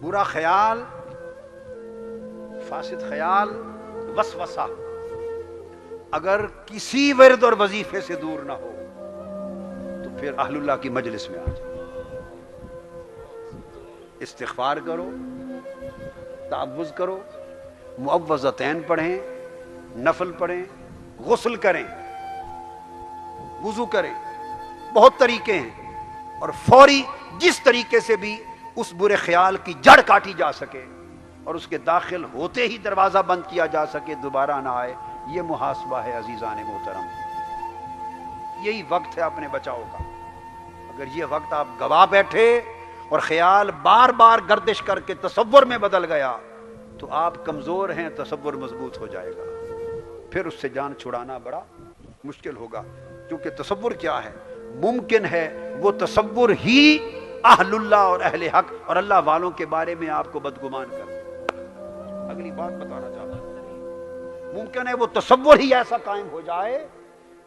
برا خیال، فاسد خیال، وسوسہ اگر کسی ورد اور وظیفے سے دور نہ ہو تو پھر اہل اللہ کی مجلس میں آ جاؤ، استغفار کرو، تعوذ کرو، معوذتین پڑھیں، نفل پڑھیں، غسل کریں، وضو کریں، بہت طریقے ہیں، اور فوری جس طریقے سے بھی اس برے خیال کی جڑ کاٹی جا سکے اور اس کے داخل ہوتے ہی دروازہ بند کیا جا سکے، دوبارہ نہ آئے، یہ محاسبہ ہے عزیزان محترم۔ یہی وقت ہے اپنے بچاؤ کا۔ اگر یہ وقت آپ گوا بیٹھے اور خیال بار بار گردش کر کے تصور میں بدل گیا تو آپ کمزور ہیں، تصور مضبوط ہو جائے گا، پھر اس سے جان چھڑانا بڑا مشکل ہوگا، کیونکہ تصور کیا ہے؟ ممکن ہے وہ تصور ہی اہل اللہ اور اہل حق اور اللہ والوں کے بارے میں آپ کو بدگمان کر دے۔ اگلی بات بتانا چاہتا ہوں، ممکن ہے وہ تصور ہی ایسا قائم ہو جائے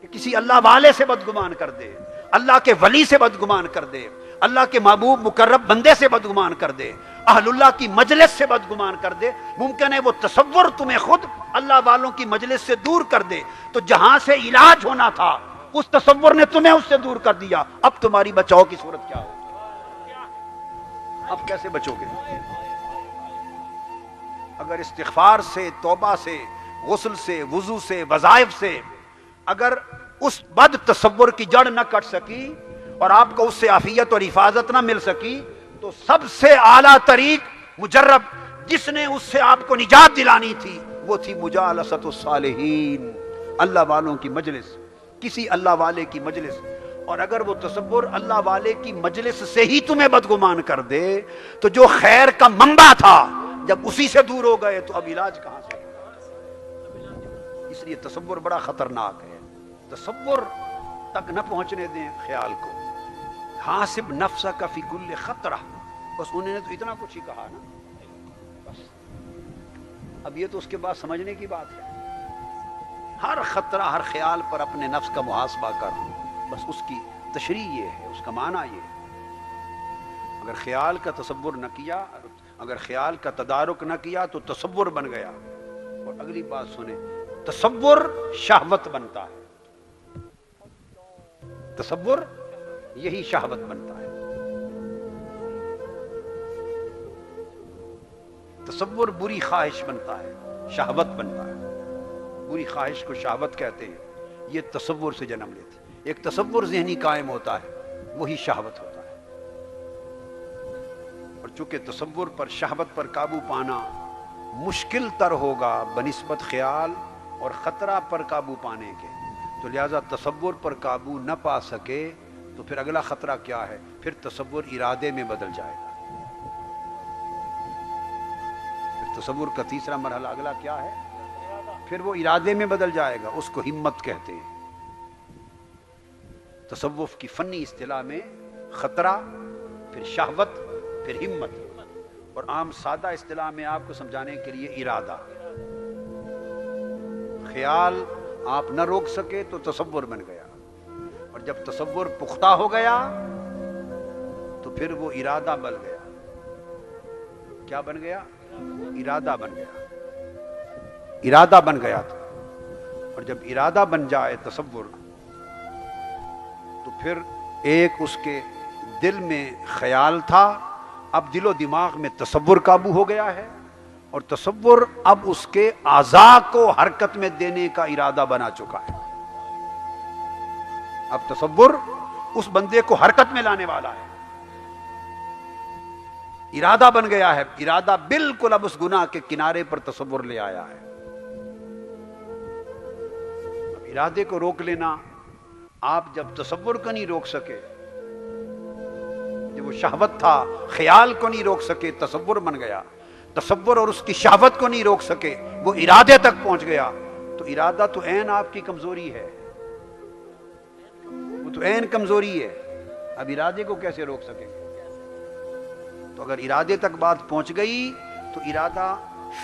کہ کسی اللہ والے سے بدگمان کر دے، اللہ کے ولی سے بدگمان کر دے، اللہ کے محبوب مقرب بندے سے بدگمان کر دے، اہل اللہ کی مجلس سے بدگمان کر دے۔ ممکن ہے وہ تصور تمہیں خود اللہ والوں کی مجلس سے دور کر دے، تو جہاں سے علاج ہونا تھا اس تصور نے تمہیں اس سے دور کر دیا، اب تمہاری بچاؤ کی صورت کیا ہوگی؟ اب کیسے بچو گے؟ اگر استغفار سے، توبہ سے، غسل سے، وضو سے، وظائف سے اگر اس بد تصور کی جڑ نہ کٹ سکی اور آپ کو اس سے عافیت اور حفاظت نہ مل سکی، تو سب سے اعلیٰ طریق مجرب جس نے اس سے آپ کو نجات دلانی تھی وہ تھی مجالست الصالحین، اللہ والوں کی مجلس، کسی اللہ والے کی مجلس۔ اور اگر وہ تصور اللہ والے کی مجلس سے ہی تمہیں بدگمان کر دے تو جو خیر کا منبع تھا جب اسی سے دور ہو گئے تو اب علاج کہاں سے؟ اس لیے تصور بڑا خطرناک ہے، تصور تک نہ پہنچنے دیں خیال کو۔ حاسب نفسک فی کل خطرہ، بس انہوں نے تو اتنا کچھ ہی کہا نا، بس اب یہ تو اس کے بعد سمجھنے کی بات ہے۔ ہر خطرہ، ہر خیال پر اپنے نفس کا محاسبہ کر، بس اس کی تشریح یہ ہے، اس کا معنی یہ ہے۔ اگر خیال کا تصور نہ کیا، اگر خیال کا تدارک نہ کیا تو تصور بن گیا۔ اور اگلی بات سنیں، تصور شہوت بنتا ہے، تصور یہی شہوت بنتا ہے۔ تصور بری خواہش بنتا ہے، شہوت بنتا ہے، بری خواہش کو شہوت کہتے ہیں، یہ تصور سے جنم لیتی ہے۔ ایک تصور ذہنی قائم ہوتا ہے، وہی شہوت ہوتا ہے۔ اور چونکہ تصور پر، شہوت پر قابو پانا مشکل تر ہوگا بنسبت خیال اور خطرہ پر قابو پانے کے، تو لہذا تصور پر قابو نہ پا سکے تو پھر اگلا خطرہ کیا ہے؟ پھر تصور ارادے میں بدل جائے گا۔ پھر تصور کا تیسرا مرحلہ اگلا کیا ہے؟ پھر وہ ارادے میں بدل جائے گا، اس کو ہمت کہتے ہیں۔ تصوف کی فنی اصطلاح میں خطرہ، پھر شہوت، پھر ہمت، اور عام سادہ اصطلاح میں آپ کو سمجھانے کے لیے ارادہ۔ خیال آپ نہ روک سکے تو تصور بن گیا، اور جب تصور پختہ ہو گیا تو پھر وہ ارادہ بن گیا۔ کیا بن گیا؟ ارادہ بن گیا، ارادہ بن گیا تھا۔ اور جب ارادہ بن جائے تصور، تو پھر ایک اس کے دل میں خیال تھا، اب دل و دماغ میں تصور قابو ہو گیا ہے، اور تصور اب اس کے اعضاء کو حرکت میں دینے کا ارادہ بنا چکا ہے۔ اب تصور اس بندے کو حرکت میں لانے والا ہے، ارادہ بن گیا ہے، ارادہ بالکل اب اس گناہ کے کنارے پر تصور لے آیا ہے۔ اب ارادے کو روک لینا، آپ جب تصور کو نہیں روک سکے، جب وہ شہوت تھا خیال کو نہیں روک سکے، تصور بن گیا، تصور اور اس کی شہوت کو نہیں روک سکے، وہ ارادے تک پہنچ گیا، تو ارادہ تو عین آپ کی کمزوری ہے، وہ تو عین کمزوری ہے، اب ارادے کو کیسے روک سکیں گے؟ تو اگر ارادے تک بات پہنچ گئی تو ارادہ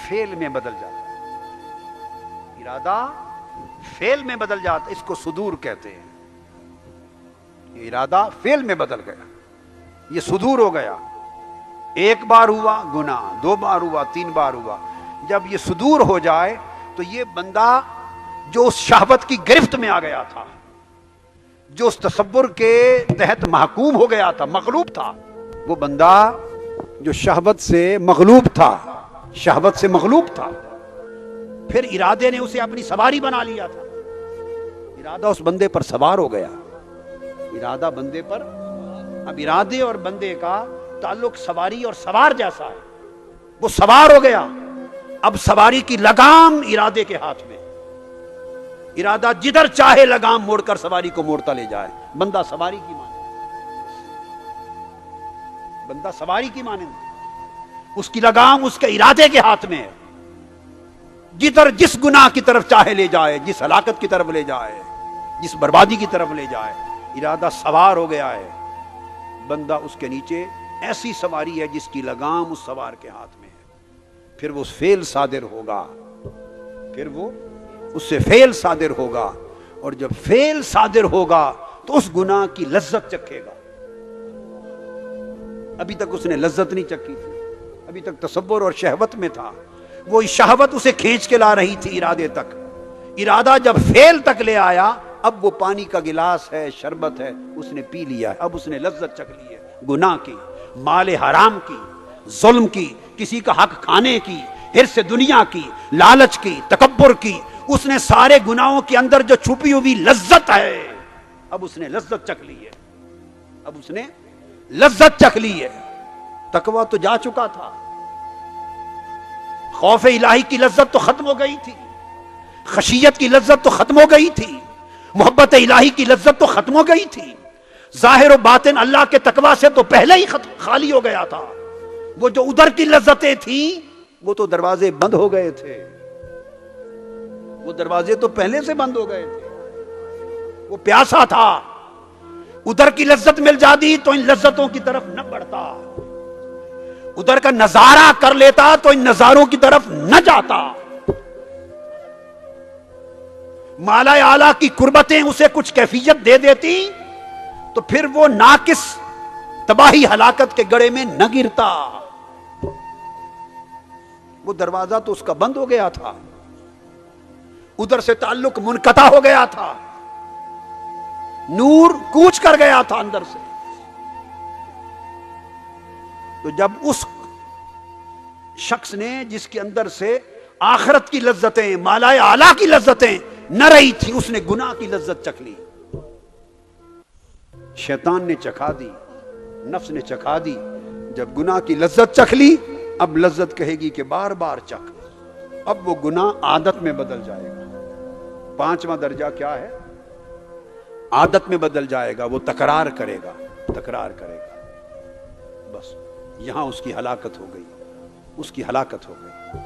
فعل میں بدل جاتا ہے، ارادہ فعل میں بدل جاتا ہے، اس کو صدور کہتے ہیں۔ یہ ارادہ فعل میں بدل گیا، یہ صدور ہو گیا۔ ایک بار ہوا گناہ، 2 بار ہوا، 3 بار ہوا، جب یہ صدور ہو جائے تو یہ بندہ جو اس شہوت کی گرفت میں آ گیا تھا، جو اس تصور کے تحت محکوم ہو گیا تھا، مغلوب تھا، وہ بندہ جو شہوت سے مغلوب تھا، شہوت سے مغلوب تھا، پھر ارادے نے اسے اپنی سواری بنا لیا تھا، ارادہ اس بندے پر سوار ہو گیا، ارادہ بندے پر، اب ارادے اور بندے کا تعلق سواری اور سوار جیسا ہے، وہ سوار ہو گیا، اب سواری کی لگام ارادے کے ہاتھ میں، ارادہ جدھر چاہے لگام موڑ کر سواری کو موڑتا لے جائے، بندہ سواری کی مانند، بندہ سواری کی مانند، اس کی لگام اس کے ارادے کے ہاتھ میں ہے، جدھر جس گناہ کی طرف چاہے لے جائے، جس ہلاکت کی طرف لے جائے، جس بربادی کی طرف لے جائے، ارادہ سوار ہو گیا ہے، بندہ اس کے نیچے ایسی سواری ہے جس کی لگام اس سوار کے ہاتھ میں ہے، پھر وہ فعل صادر ہوگا، پھر وہ اس سے فعل صادر ہوگا، اور جب فعل صادر ہوگا تو اس گناہ کی لذت چکھے گا، ابھی تک اس نے لذت نہیں چکھی تھی، ابھی تک تصور اور شہوت میں تھا، وہ شہوت اسے کھینچ کے لا رہی تھی ارادے تک، ارادہ جب فعل تک لے آیا، اب وہ پانی کا گلاس ہے، شربت ہے، اس نے پی لیا ہے، اب اس نے لذت چکھ لی ہے، گناہ کی، مال حرام کی، ظلم کی، کسی کا حق کھانے کی، حرص دنیا کی، لالچ کی، تکبر کی، اس نے سارے گناہوں کے اندر جو چھپی ہوئی لذت ہے، اب اس نے لذت چکھ لی ہے، اب اس نے لذت چکھ لی ہے، تقویٰ تو جا چکا تھا، خوف الہی کی لذت تو ختم ہو گئی تھی، خشیت کی لذت تو ختم ہو گئی تھی، محبت الہی کی لذت تو ختم ہو گئی تھی، ظاہر و باطن اللہ کے تقویٰ سے تو پہلے ہی خالی ہو گیا تھا، وہ جو ادھر کی لذتیں تھیں وہ تو دروازے بند ہو گئے تھے، وہ دروازے تو پہلے سے بند ہو گئے تھے، وہ پیاسا تھا، ادھر کی لذت مل جاتی تو ان لذتوں کی طرف نہ بڑھتا، ادھر کا نظارہ کر لیتا تو ان نظاروں کی طرف نہ جاتا، مالا اعلیٰ کی قربتیں اسے کچھ کیفیت دے دیتی تو پھر وہ ناقص تباہی ہلاکت کے گڑھے میں نہ گرتا، وہ دروازہ تو اس کا بند ہو گیا تھا، ادھر سے تعلق منقطع ہو گیا تھا، نور کوچ کر گیا تھا اندر سے، تو جب اس شخص نے جس کے اندر سے آخرت کی لذتیں، مالا اعلیٰ کی لذتیں نہ رہی تھی، اس نے گناہ کی لذت چکھ لی، شیطان نے چکھا دی، نفس نے چکھا دی، جب گناہ کی لذت چکھ لی اب لذت کہے گی کہ بار بار چکھ، اب وہ گناہ عادت میں بدل جائے گا، 5واں درجہ کیا ہے؟ عادت میں بدل جائے گا، وہ تکرار کرے گا، تکرار کرے گا، بس یہاں اس کی ہلاکت ہو گئی، اس کی ہلاکت ہو گئی۔